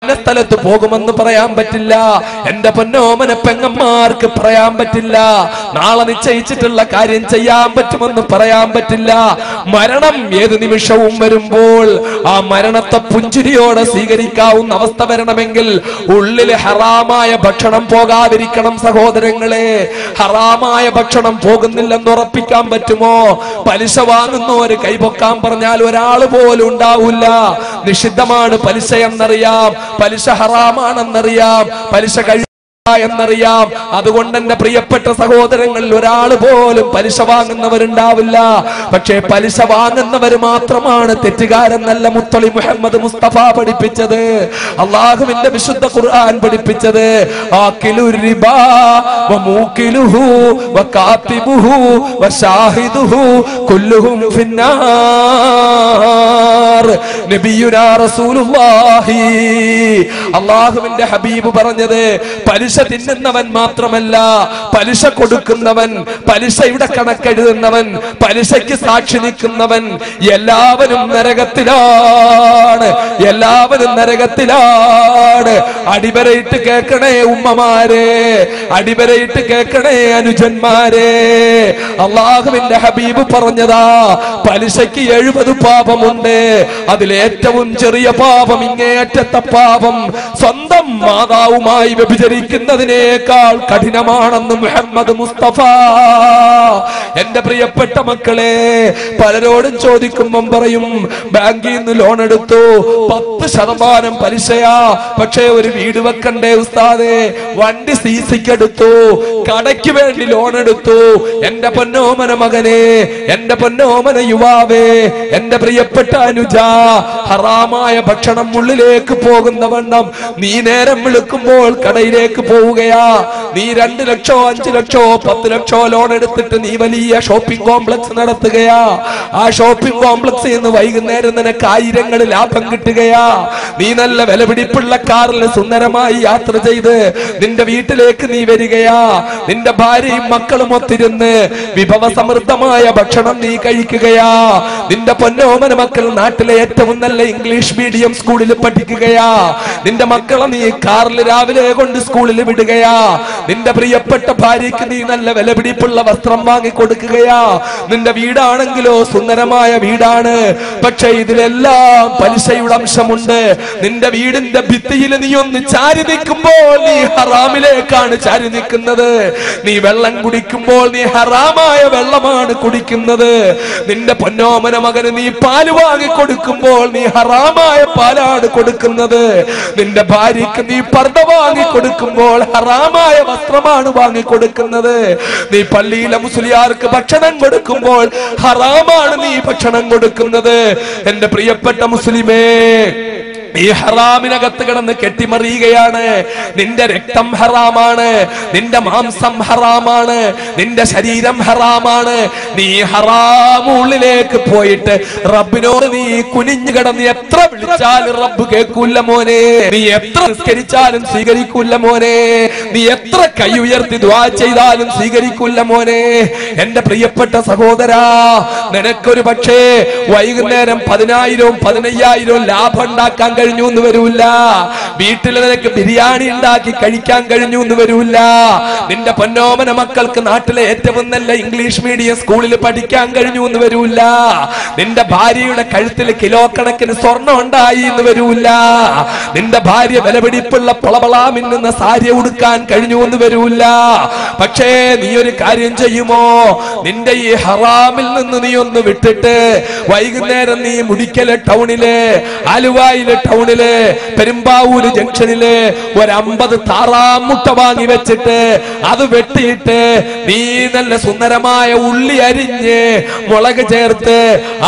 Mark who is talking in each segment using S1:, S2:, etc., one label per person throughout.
S1: ഇന്ന സ്ഥലത്ത് പോകുമെന്ന് പറയാൻ പറ്റില്ല. എന്റെ പൊന്നോമന പെങ്ങന്മാർക്ക് പറയാൻ പറ്റില്ല. നാളെ നിശ്ചയിച്ചിട്ടുള്ള കാര്യം ചെയ്യാൻ പറ്റുമെന്ന് പറയാൻ പറ്റില്ല. മരണം ഏത് നിമിഷവും വരുമ്പോൾ ആ മരണത്തെ പുഞ്ചിരിയോടെ സ്വീകരിക്കാവുന്ന അവസ്ഥ വരണമെങ്കിൽ ഉള്ളിൽ ഹറാമായ ഭക്ഷണം പോകാതിരിക്കണം സഹോദരങ്ങളെ. ഹറാമായ ഭക്ഷണം പോകുന്നില്ലെന്ന് ഉറപ്പിക്കാൻ പറ്റുമോ? പലിശ വാങ്ങുന്നവര് കൈപൊക്കാൻ പറഞ്ഞാൽ ഒരാൾ പോലും ഉണ്ടാവില്ല. നിഷിദ്ധമാണ് പലിശ എന്നറിയാം, പലിശ ഹറാമാണെന്നറിയാം, പലിശ എന്നറിയാം. അതുകൊണ്ട് എന്റെ പ്രിയപ്പെട്ട സഹോദരങ്ങളിൽ ഒരാൾ പോലും പലിശ വാങ്ങുന്നവരുണ്ടാവില്ല. പക്ഷേ പലിശ വാങ്ങുന്നവര് മാത്രമാണ് തെറ്റുകാരെന്നല്ല മുത്തളി മുഹമ്മദ് മുസ്തഫ പഠിപ്പിച്ചത്, അള്ളാഹുവിന്റെ വിശുദ്ധ ഖുർആൻ പഠിപ്പിച്ചത്. ആകിലുർ റിബാ വമൂകിലുഹു വകാതിബുഹു വശാഹിദുഹു കുല്ലുഹും ഫിന്നാർ. നബിയുനാ റസൂലുള്ളാഹി, അള്ളാഹുവിന്റെ ഹബീബ് പറഞ്ഞത് പലിശ തിന്നുന്നവൻ മാത്രമല്ല, പലിശ കൊടുക്കുന്നവൻ, പലിശയുടെ കണക്കെഴുതുന്നവൻ, പലിശയ്ക്ക് സാക്ഷി നിൽക്കുന്നവൻ, എല്ലാവരും നരകത്തിലാണ്, എല്ലാവരും നരകത്തിലാണ്. അടിവരയിട്ട് കേൾക്കണേ ഉമ്മമാരെ, അടിവരയിട്ട് കേൾക്കണേ അനുജന്മാരെ. അള്ളാഹുവിന്റെ ഹബീബ് പറഞ്ഞതാ, പലിശയ്ക്ക് 70 പാപമുണ്ട്. അതിലേറ്റവും ചെറിയ പാപം, ഇങ്ങേയറ്റത്തെ പാപം സ്വന്തം മാതാവുമായി വ്യഭിചരിക്കുന്നതിനേക്കാൾ കഠിനമാണെന്ന് മുഹമ്മദ് മുസ്തഫ. എന്റെ പ്രിയപ്പെട്ട മക്കളെ, പലരോടും ചോദിക്കുമ്പം പറയും ബാങ്കിൽ നിന്ന് ലോൺ എടുത്തു 10% പലിശയാ, പക്ഷേ ഒരു വീട് വെക്കണ്ടേ ഉസ്താദേ, വണ്ടി സിസിക്ക് എടുത്തു, കടയ്ക്ക് വേണ്ടി ലോൺ എടുത്തു. എന്റെ പൊന്നോമന മകനെ, എന്റെ പൊന്നോമന യുവാവേ, എന്റെ പ്രിയപ്പെട്ട അനുജ, ഹറാമായ ഭക്ഷണം ഉള്ളിലേക്ക് പോകുന്ന വണ്ണം നീ നേരം വിളിക്കുമ്പോൾ കടയിലേക്ക് പോവുകയാ. നീ 2 ലക്ഷോ 5 ലക്ഷോ 10 ലക്ഷോ ലോൺ എടുത്തിട്ട് നീ വലിയ ഷോപ്പിംഗ് കോംപ്ലക്സ് നടത്തുകയാ. ആ ഷോപ്പിംഗ് കോംപ്ലക്സിൽ നിന്ന് വൈകുന്നേരം നിനക്ക് 1000 ലാഭം കിട്ടുകയാ. നീ നല്ല വിലപിടിപ്പുള്ള കാറിൽ സുന്ദരമായി യാത്ര ചെയ്ത് നിന്റെ വീട്ടിലേക്ക് നീ വരികയാ. നിന്റെ ഭാര്യയും മക്കളും ഒത്തിരുന്ന് വിഭവസമൃദ്ധമായ ഭക്ഷണം നീ കഴിക്കുകയാ. നിന്റെ പൊന്നോമന മക്കൾ നാട്ടിലെ ഏറ്റവും നല്ല ഇംഗ്ലീഷ് മീഡിയം സ്കൂളിൽ പഠിക്കുകയാ. നിന്റെ മക്കളെ നീ കാറിൽ രാവിലെ കൊണ്ട് സ്കൂളിൽ വിടുകയാ. നിന്റെ പ്രിയപ്പെട്ട ഭാര്യയ്ക്ക് നീ നല്ല വിലപിടിപ്പുള്ള വസ്ത്രം വാങ്ങി കൊടുക്കുകയാ. നിന്റെ വീടാണെങ്കിലോ സുന്ദരമായ വീടാണ്. പക്ഷെ ഇതിലെല്ലാം പലിശയുടെ അംശമുണ്ട്. നിന്റെ വീടിന്റെ ഭിത്തിയിൽ നീ ഒന്ന് ചാരി നിൽക്കുമ്പോൾ നീ ഹറാമിലേക്കാണ് ചാരി നിൽക്കുന്നത്. നീ വെള്ളം കുടിക്കുമ്പോൾ നീ ഹറാമായ വെള്ളമാണ് കുടിക്കുന്നത്. നിന്റെ പൊന്നോമന മകന് നീ പാല് വാങ്ങി കൊടുക്കുമ്പോൾ നീ ഹറാമായ പാലാണ് കൊടുക്കുന്നത്. നിന്റെ ഭാര്യയ്ക്ക് നീ പർദ്ദ വാങ്ങി കൊടുക്കുമ്പോൾ ഹറാമായ വസ്ത്രമാണ് വാങ്ങിക്കൊടുക്കുന്നത്. നീ പള്ളിയിലെ മുസ്ലിയാർക്ക് ഭക്ഷണം കൊടുക്കുമ്പോൾ ഹറാമാണ് നീ ഭക്ഷണം കൊടുക്കുന്നത്. എന്റെ പ്രിയപ്പെട്ട മുസ്ലിമേ, ഈ ഹറാമിനകത്ത് കിടന്ന് കെട്ടിമറിയുകയാണ്. നിന്റെ രക്തം ഹറാമാണ്, നിന്റെ മാംസം ഹറാമാണ്, നിന്റെ ശരീരം ഹറാമാണ്. നീ ഹറാമുള്ളിലേക്ക് പോയിട്ട് റബ്ബിനോട് നീ കുനിഞ്ഞു കിടന്ന് എത്ര വിളിച്ചാലും റബ്ബ് കേൾക്കൂല്ല മോനെ. നീ എത്ര നിസ്കരിച്ചാലും സ്വീകരിക്കൂല്ല മോനെ. നീ എത്ര കൈ ഉയർത്തി ദുആ ചെയ്താലും സ്വീകരിക്കൂല്ല മോനെ. എന്റെ പ്രിയപ്പെട്ട സഹോദരാ, നിനക്കൊരു പക്ഷേ വൈകുന്നേരം 10,000 15,000 ലാഭം ഉണ്ടാക്കാൻ കഴിഞ്ഞു എന്ന് വരൂല്ല. വീട്ടിൽ നിനക്ക് ബിരിയാണി ഉണ്ടാക്കി കഴിക്കാൻ കഴിഞ്ഞു എന്ന് വരൂല്ല. നിന്റെ പൊന്നോമന മക്കൾക്ക് നാട്ടിലെ ഏറ്റവും നല്ല ഇംഗ്ലീഷ് മീഡിയം സ്കൂളിൽ പഠിക്കാൻ കഴിഞ്ഞു എന്ന് വരൂല്ല. നിന്റെ ഭാര്യയുടെ കഴുത്തിൽ കിലോ കണക്കിന് സ്വർണ്ണം ഉണ്ടായി എന്ന് വരൂല്ല. നിന്റെ ഭാര്യ വിലപിടിപ്പുള്ള പൊളപളാമിന്നുന്ന സാരി ഉടുക്കാൻ കഴിഞ്ഞു എന്ന് വരൂല്ല. പക്ഷേ നീ ഒരു കാര്യം ചെയ്യുമോ? നിന്റെ ഈ ഹറാമിൽ നിന്ന് നീ ഒന്ന് വിട്ടിട്ട് വൈകുന്നേരം നീ മുടിക്കലെ ടൗണില്, ആലുവായിലെ ടൗണില്, പെരുമ്പാവൂര് ജംഗ്ഷനില് ഒരു 50 താറാമുട്ട വാങ്ങി വെച്ചിട്ട് അത് വെട്ടിയിട്ട് നീ നല്ല സുന്ദരമായ ഉള്ളി അരിഞ്ഞ് മുളക് ചേർത്ത്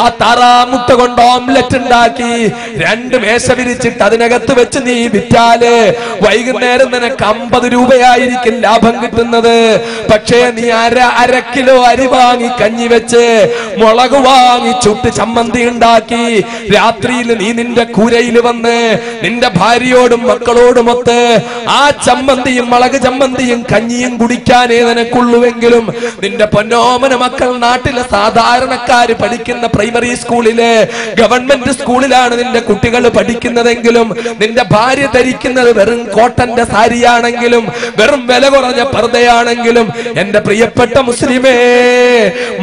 S1: ആ താറാമുട്ട കൊണ്ട് ഓംലെറ്റ് ഉണ്ടാക്കി 2 മേശ വിരിച്ചിട്ട് അതിനകത്ത് വെച്ച് നീ വിറ്റാല് വൈകുന്നേരം നിനക്ക് 50 രൂപയായിരിക്കും ലാഭം കിട്ടുന്നത്. പക്ഷേ നീ അര കിലോ അരി വാങ്ങി കഞ്ഞി വെച്ച് മുളക് വാങ്ങി ചുട്ട് ചമ്മന്തി ഉണ്ടാക്കി രാത്രിയിൽ നീ നിന്റെ കൂരയിൽ വന്ന് നിന്റെ ഭാര്യയോട് ഭാര്യയോടും മക്കളോടുമൊത്ത് ആ ചമ്മന്തിയും മുളക് ചമ്മന്തിയും കഞ്ഞിയും കുടിക്കാനേ നിനക്കുള്ളൂവെങ്കിലും നിന്റെ പൊന്നോമന മക്കൾ നാട്ടിലെ സാധാരണക്കാര് പഠിക്കുന്ന പ്രൈമറി സ്കൂളിലെ ഗവൺമെന്റ് സ്കൂളിലാണ് നിന്റെ കുട്ടികൾ പഠിക്കുന്നതെങ്കിലും നിന്റെ ഭാര്യ ധരിക്കുന്നത് വെറും കോട്ടന്റെ സാരിയാണെങ്കിലും വെറും വില കുറഞ്ഞ പർദ്ദയാണെങ്കിലും എന്റെ പ്രിയപ്പെട്ട മുസ്ലിമേ,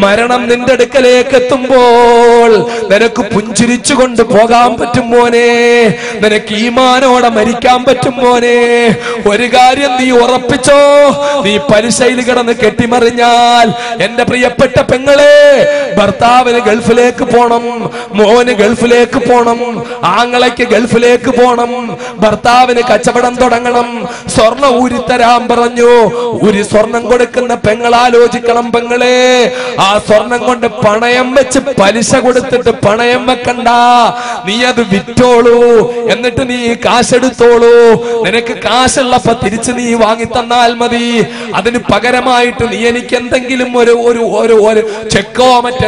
S1: മരണം നിന്റെ അടുക്കലേക്ക് എത്തുമ്പോൾ നിനക്ക് പുഞ്ചിരിച്ചുകൊണ്ട് പോകാൻ പറ്റും മോനെ, നിനക്ക് ഈമാനോടെ മരിക്കാൻ പറ്റും മോനെ. ഒരു കാര്യം നീ ഉറപ്പിച്ചോ, നീ പലിശയിൽ കിടന്ന് കെട്ടിമറിഞ്ഞാൽ എന്റെ പ്രിയപ്പെട്ട പെങ്ങളെ, ഭർത്താവിന് ഗൾഫിലേക്ക് പോണം, മോന് ഗൾഫിലേക്ക് പോണം, ആങ്ങളയ്ക്ക് ഗൾഫിലേക്ക് പോണം, ഭർത്താവിന് കച്ചവടം തുടങ്ങണം, സ്വർണ്ണ ഊരിത്തരാൻ പറഞ്ഞു. ഒരു സ്വർണം കൊടുക്കുന്ന പെങ്ങളാലോചിക്കണം പെങ്ങളെ, ആ സ്വർണം കൊണ്ട് പണയം വെച്ച് പലിശ കൊടുത്തിട്ട് പണയം വെക്കണ്ട, നീ അത് വിറ്റോളൂ, എന്നിട്ട് നീ കാശെടുത്തോളൂ. നിനക്ക് കാശുള്ളപ്പോ തിരിച്ച് നീ വാങ്ങി തന്നാൽ മതി. അതിന് പകരമായിട്ട് നീ എനിക്ക് എന്തെങ്കിലും ഒരു ചെക്കോ മറ്റെന്തെങ്കിലും